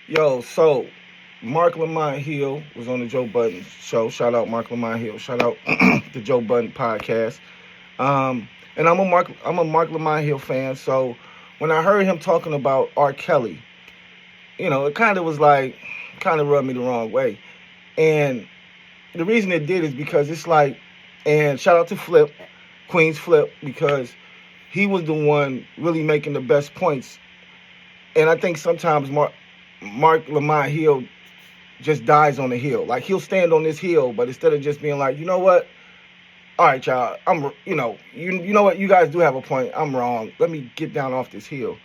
Yo, so Marc Lemont Hill was on the Joe Budden show. Shout out Marc Lemont Hill. Shout out the Joe Budden podcast. And I'm a Marc Lemont Hill fan. So when I heard him talking about R. Kelly, it kind of was like, kind of rubbed me the wrong way. And the reason it did is because it's like, and shout out to Flip, Queen's Flip, because he was the one really making the best points. And I think sometimes Marc Lamont Hill just dies on the hill. Like he'll stand on this hill, but instead of just being like, you know what? All right, y'all, you know what? You guys do have a point. I'm wrong. Let me get down off this hill.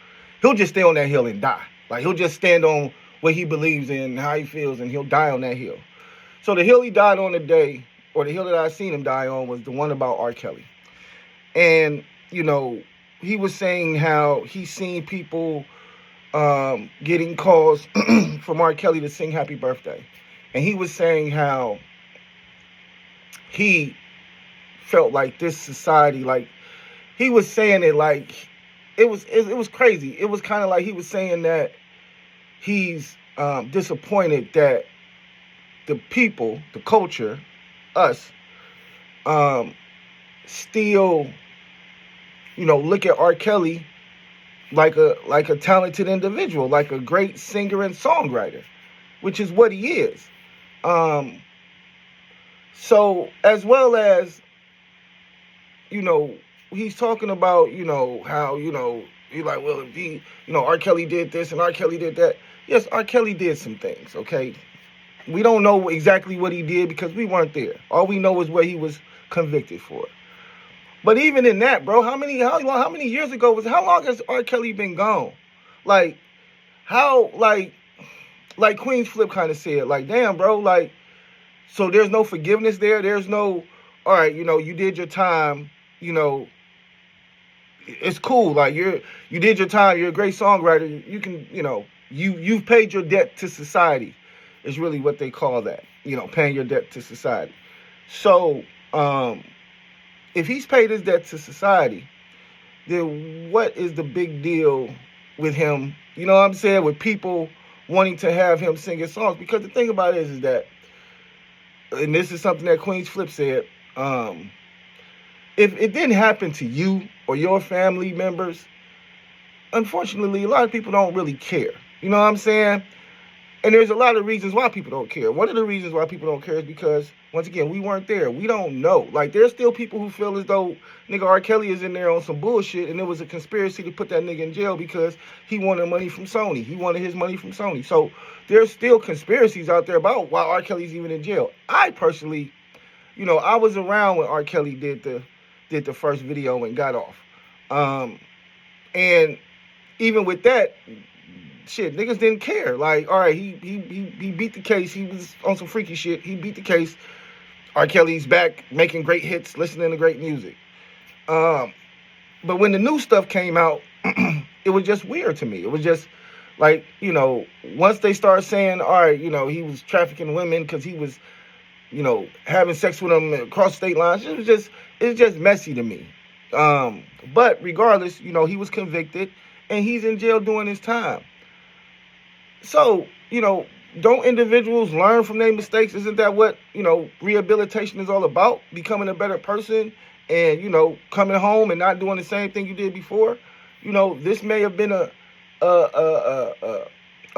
He'll just stay on that hill and die. Like he'll just stand on what he believes in, how he feels, and he'll die on that hill. So the hill he died on today, or the hill that I seen him die on, was the one about R. Kelly. And he was saying how he's seen people getting calls from R. Kelly to sing happy birthday. And he was saying how he felt like this society, like he was saying it like it was crazy. It was kind of like he was saying that he's disappointed that the people, the culture, us, still, look at R. Kelly like a talented individual, like a great singer and songwriter, which is what he is. So as well as, he's talking about, how, you're like, well, if he, R. Kelly did this and R. Kelly did that. Yes, R. Kelly did some things, okay? We don't know exactly what he did because we weren't there. All we know is what he was convicted for. But even in that, bro, how many years ago how long has R. Kelly been gone? Like, how, like Queen's Flip kind of said, like, damn, bro, like, so there's no forgiveness there. There's no, all right, you did your time, it's cool. Like, you did your time. You're a great songwriter. You can, you've paid your debt to society is really what they call that, paying your debt to society. So, if he's paid his debt to society, then what is the big deal with him? You know what I'm saying? With people wanting to have him sing his songs. Because the thing about it is that, and this is something that Queen's Flip said, if it didn't happen to you or your family members, unfortunately, a lot of people don't really care. You know what I'm saying? And there's a lot of reasons why people don't care. One of the reasons why people don't care is because, once again, we weren't there. We don't know. Like, there's still people who feel as though nigga R. Kelly is in there on some bullshit and it was a conspiracy to put that nigga in jail because he wanted money from Sony. He wanted his money from Sony. So there's still conspiracies out there about why R. Kelly's even in jail. I personally, I was around when R. Kelly did the first video and got off. And even with that, shit, niggas didn't care. Like, all right, he beat the case. He was on some freaky shit. He beat the case. R. Kelly's back making great hits, listening to great music. But when the new stuff came out, it was just weird to me. It was just like, once they started saying, all right, he was trafficking women because he was, having sex with them across state lines. It's just messy to me. But regardless, he was convicted and he's in jail doing his time. So, don't individuals learn from their mistakes? Isn't that what, rehabilitation is all about? Becoming a better person and, coming home and not doing the same thing you did before? This may have been a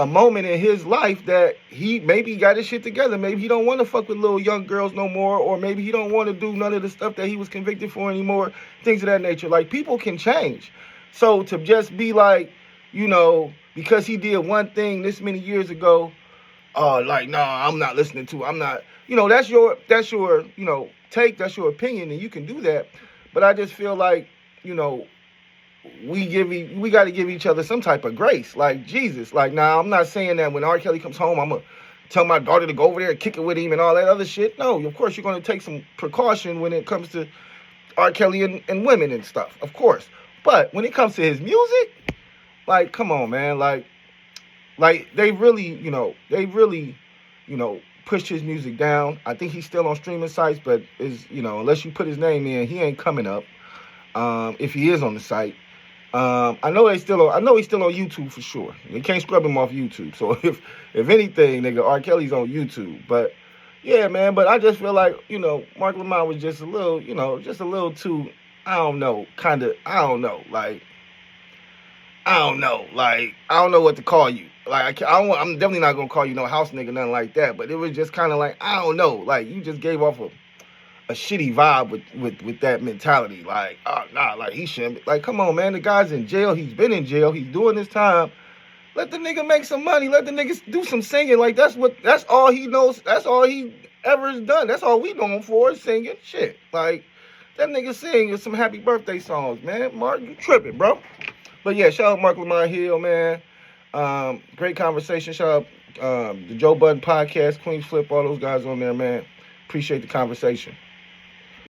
moment in his life that he maybe got his shit together. Maybe he don't want to fuck with little young girls no more, or maybe he don't want to do none of the stuff that he was convicted for anymore, things of that nature. Like, people can change. So to just be like, because he did one thing this many years ago, nah, I'm not listening to it. I'm not, that's your take, that's your opinion, and you can do that. But I just feel like, we got to give each other some type of grace. Like, Jesus, like, nah, I'm not saying that when R. Kelly comes home, I'm going to tell my daughter to go over there and kick it with him and all that other shit. No, of course, you're going to take some precaution when it comes to R. Kelly and women and stuff, of course. But when it comes to his music, like, come on, man. Like they really, pushed his music down. I think he's still on streaming sites, but unless you put his name in, he ain't coming up. If he is on the site. I know he's still on YouTube for sure. You can't scrub him off YouTube. So if anything, nigga, R. Kelly's on YouTube. But yeah, man. But I just feel like Marc Lemont was just a little, just a little too. I don't know. I don't know. Like I don't know. Like I don't know what to call you. Like I'm definitely not gonna call you no house nigga, nothing like that. But it was just kind of like I don't know. Like you just gave off a shitty vibe with that mentality. Like, oh, nah, like he shouldn't be. Like, come on, man. The guy's in jail. He's been in jail. He's doing his time. Let the nigga make some money. Let the nigga do some singing. Like, that's all he knows. That's all he ever has done. That's all we know him for is singing. Shit. Like, that nigga singing some happy birthday songs, man. Mark, you tripping, bro. But yeah, shout out Marc Lemont Hill, man. Great conversation. Shout out the Joe Budden podcast, Queens Flip, all those guys on there, man. Appreciate the conversation.